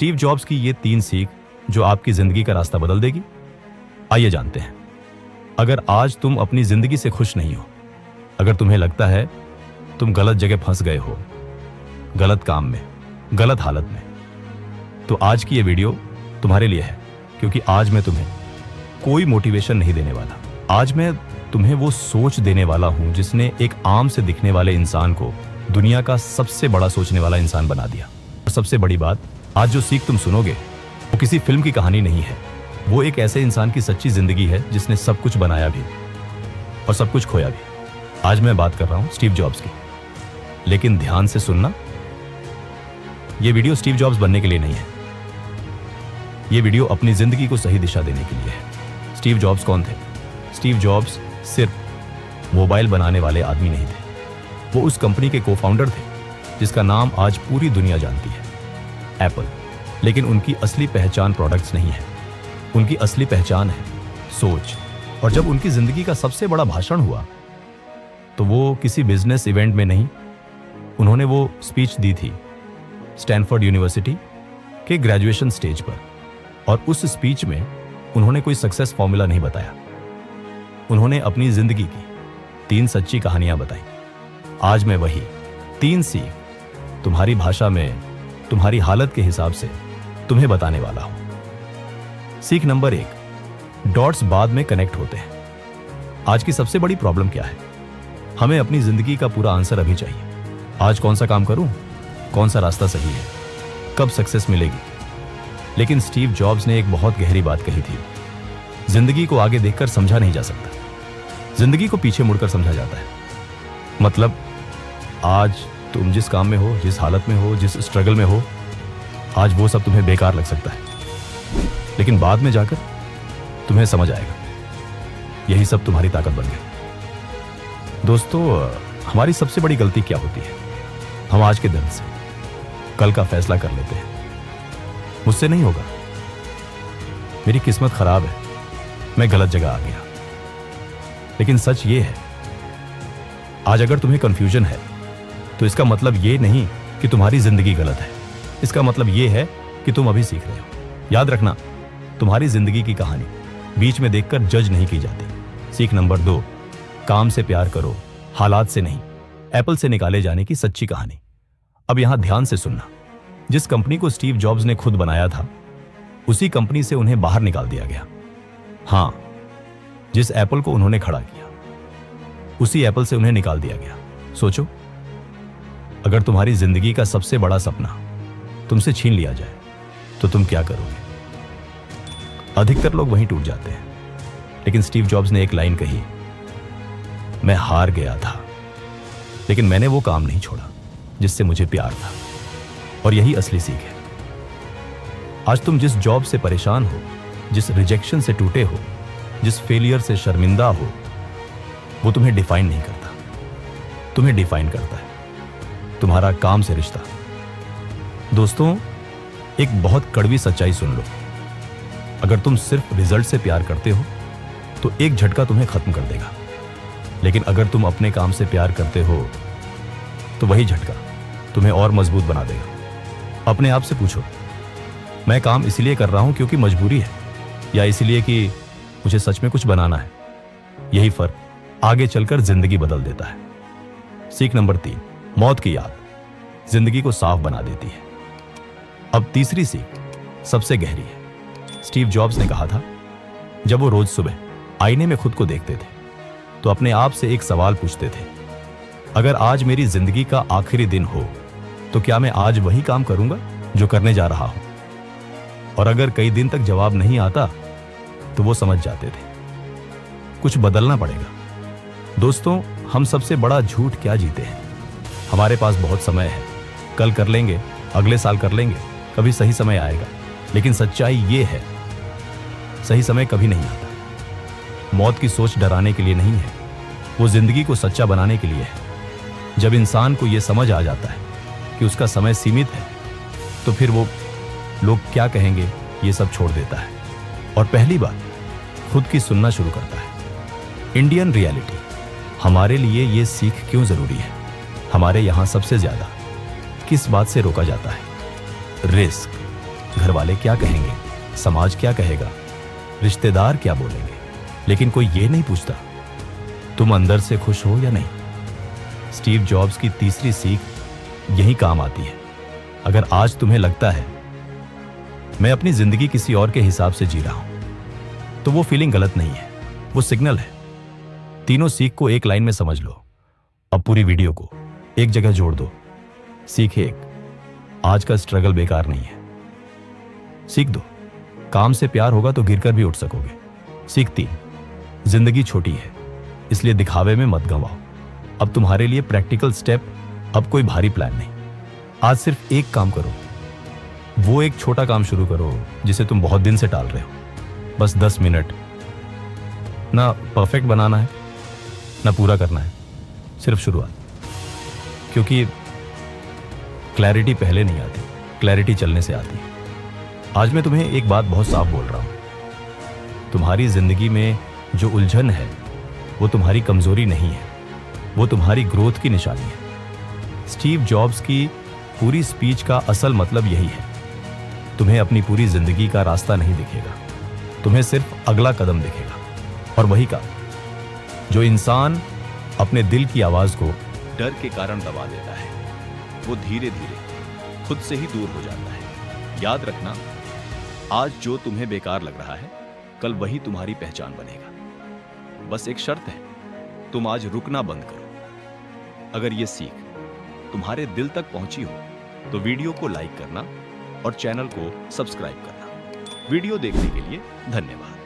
Steve jobs की ये 3 सीख जो आपकी जिंदगी का रास्ता बदल देगी। आइए जानते हैं। अगर आज तुम अपनी जिंदगी से खुश नहीं हो, अगर तुम्हें लगता है तुम गलत जगह फंस गए हो, गलत काम में, गलत हालत में, तो आज की ये वीडियो तुम्हारे लिए है। क्योंकि आज मैं तुम्हें कोई मोटिवेशन नहीं देने वाला। आज मैं तुम्हें वो सोच देने वाला हूं जिसने एक आम से दिखने वाले इंसान को दुनिया का सबसे बड़ा सोचने वाला इंसान बना दिया। और सबसे बड़ी बात, आज जो सीख तुम सुनोगे वो किसी फिल्म की कहानी नहीं है, वो एक ऐसे इंसान की सच्ची जिंदगी है जिसने सब कुछ बनाया भी और सब कुछ खोया भी। आज मैं बात कर रहा हूं स्टीव जॉब्स की। लेकिन ध्यान से सुनना, ये वीडियो स्टीव जॉब्स बनने के लिए नहीं है, ये वीडियो अपनी जिंदगी को सही दिशा देने के लिए है। स्टीव जॉब्स कौन थे? स्टीव जॉब्स सिर्फ मोबाइल बनाने वाले आदमी नहीं थे, वो उस कंपनी के को-फाउंडर थे जिसका नाम आज पूरी दुनिया जानती है, एप्पल। लेकिन उनकी असली पहचान प्रोडक्ट्स नहीं है, उनकी असली पहचान है सोच। और जब उनकी जिंदगी का सबसे बड़ा भाषण हुआ तो वो किसी बिजनेस इवेंट में नहीं, उन्होंने वो स्पीच दी थी स्टैनफोर्ड यूनिवर्सिटी के ग्रेजुएशन स्टेज पर। और उस स्पीच में उन्होंने कोई सक्सेस फॉर्मूला नहीं बताया, उन्होंने अपनी जिंदगी की 3 सच्ची कहानियां बताई। आज मैं वही 3 सीख तुम्हारी भाषा में, तुम्हारी हालत के हिसाब से तुम्हें बताने वाला हूं। सीख नंबर 1, डॉट्स बाद में कनेक्ट होते हैं। आज की सबसे बड़ी प्रॉब्लम क्या है? हमें अपनी जिंदगी का पूरा आंसर अभी चाहिए। आज कौन सा काम करूं, कौन सा रास्ता सही है, कब सक्सेस मिलेगी। लेकिन स्टीव जॉब्स ने एक बहुत गहरी बात कही थी, जिंदगी को आगे देखकर समझा नहीं जा सकता, जिंदगी को पीछे मुड़कर समझा जाता है। मतलब आज तुम जिस काम में हो, जिस हालत में हो, जिस स्ट्रगल में हो, आज वो सब तुम्हें बेकार लग सकता है, लेकिन बाद में जाकर तुम्हें समझ आएगा यही सब तुम्हारी ताकत बन गई। दोस्तों, हमारी सबसे बड़ी गलती क्या होती है? हम आज के दिन से कल का फैसला कर लेते हैं, मुझसे नहीं होगा, मेरी किस्मत खराब है, मैं गलत जगह आ गया। लेकिन सच ये है, आज अगर तुम्हें कंफ्यूजन है तो इसका मतलब ये नहीं कि तुम्हारी जिंदगी गलत है, इसका मतलब ये है कि तुम अभी सीख रहे हो। याद रखना, तुम्हारी जिंदगी की कहानी बीच में देखकर जज नहीं की जाती। सीख नंबर 2, काम से प्यार करो, हालात से नहीं। एप्पल से निकाले जाने की सच्ची कहानी। अब यहां ध्यान से सुनना, जिस कंपनी को स्टीव जॉब्स ने खुद बनाया था, उसी कंपनी से उन्हें बाहर निकाल दिया गया। हां, जिस एप्पल को उन्होंने खड़ा किया, उसी एप्पल से उन्हें निकाल दिया गया। सोचो, अगर तुम्हारी जिंदगी का सबसे बड़ा सपना तुमसे छीन लिया जाए तो तुम क्या करोगे? अधिकतर लोग वहीं टूट जाते हैं। लेकिन स्टीव जॉब्स ने एक लाइन कही, मैं हार गया था, लेकिन मैंने वो काम नहीं छोड़ा जिससे मुझे प्यार था। और यही असली सीख है। आज तुम जिस जॉब से परेशान हो, जिस रिजेक्शन से टूटे हो, जिस फेलियर से शर्मिंदा हो, वो तुम्हें डिफाइन नहीं करता, तुम्हें डिफाइन करता है तुम्हारा काम से रिश्ता। दोस्तों, एक बहुत कड़वी सच्चाई सुन लो, अगर तुम सिर्फ रिजल्ट से प्यार करते हो तो एक झटका तुम्हें खत्म कर देगा। लेकिन अगर तुम अपने काम से प्यार करते हो तो वही झटका तुम्हें और मजबूत बना देगा। अपने आप से पूछो, मैं काम इसलिए कर रहा हूं क्योंकि मजबूरी है, या इसलिए कि मुझे सच में कुछ बनाना है? यही फर्क आगे चलकर जिंदगी बदल देता है। सीख नंबर 3, मौत की याद जिंदगी को साफ बना देती है। अब तीसरी सीख सबसे गहरी है। स्टीव जॉब्स ने कहा था, जब वो रोज सुबह आईने में खुद को देखते थे तो अपने आप से एक सवाल पूछते थे, अगर आज मेरी जिंदगी का आखिरी दिन हो तो क्या मैं आज वही काम करूंगा जो करने जा रहा हूं? और अगर कई दिन तक जवाब नहीं आता तो वो समझ जाते थे कुछ बदलना पड़ेगा। दोस्तों, हम सबसे बड़ा झूठ क्या जीते हैं? हमारे पास बहुत समय है, कल कर लेंगे, अगले साल कर लेंगे, कभी सही समय आएगा। लेकिन सच्चाई ये है, सही समय कभी नहीं आता। मौत की सोच डराने के लिए नहीं है, वो जिंदगी को सच्चा बनाने के लिए है। जब इंसान को यह समझ आ जाता है कि उसका समय सीमित है तो फिर वो लोग क्या कहेंगे ये सब छोड़ देता है और पहली बार खुद की सुनना शुरू करता है। इंडियन रियलिटी, हमारे लिए ये सीख क्यों जरूरी है? हमारे यहां सबसे ज्यादा किस बात से रोका जाता है? रिस्क। घर वाले क्या कहेंगे, समाज क्या कहेगा, रिश्तेदार क्या बोलेंगे, लेकिन कोई ये नहीं पूछता तुम अंदर से खुश हो या नहीं। स्टीव जॉब्स की तीसरी सीख यही काम आती है। अगर आज तुम्हें लगता है मैं अपनी जिंदगी किसी और के हिसाब से जी रहा हूं, तो वो फीलिंग गलत नहीं है, वो सिग्नल है। तीनों सीख को एक लाइन में समझ लो। अब पूरी वीडियो को एक जगह जोड़ दो। सीख एक, आज का स्ट्रगल बेकार नहीं है। सीख दो, काम से प्यार होगा तो गिरकर भी उठ सकोगे। सीख तीन, जिंदगी छोटी है इसलिए दिखावे में मत गंवाओ। अब तुम्हारे लिए प्रैक्टिकल स्टेप, अब कोई भारी प्लान नहीं। आज सिर्फ एक काम करो, वो एक छोटा काम शुरू करो जिसे तुम बहुत दिन से टाल रहे हो। बस 10 मिनट। ना परफेक्ट बनाना है ना पूरा करना है, सिर्फ शुरुआत। क्योंकि क्लैरिटी पहले नहीं आती, क्लैरिटी चलने से आती है। आज मैं तुम्हें एक बात बहुत साफ बोल रहा हूं, तुम्हारी जिंदगी में जो उलझन है वो तुम्हारी कमजोरी नहीं है, वो तुम्हारी ग्रोथ की निशानी है। स्टीव जॉब्स की पूरी स्पीच का असल मतलब यही है। तुम्हें अपनी पूरी जिंदगी का रास्ता नहीं दिखेगा, तुम्हें सिर्फ अगला कदम दिखेगा। और वही का जो इंसान अपने दिल की आवाज को डर के कारण दबा देता है, वो धीरे धीरे खुद से ही दूर हो जाता है। याद रखना, आज जो तुम्हें बेकार लग रहा है, कल वही तुम्हारी पहचान बनेगा। बस एक शर्त है, तुम आज रुकना बंद करो। अगर ये सीख तुम्हारे दिल तक पहुंची हो तो वीडियो को लाइक करना और चैनल को सब्सक्राइब करना। वीडियो देखने के लिए धन्यवाद।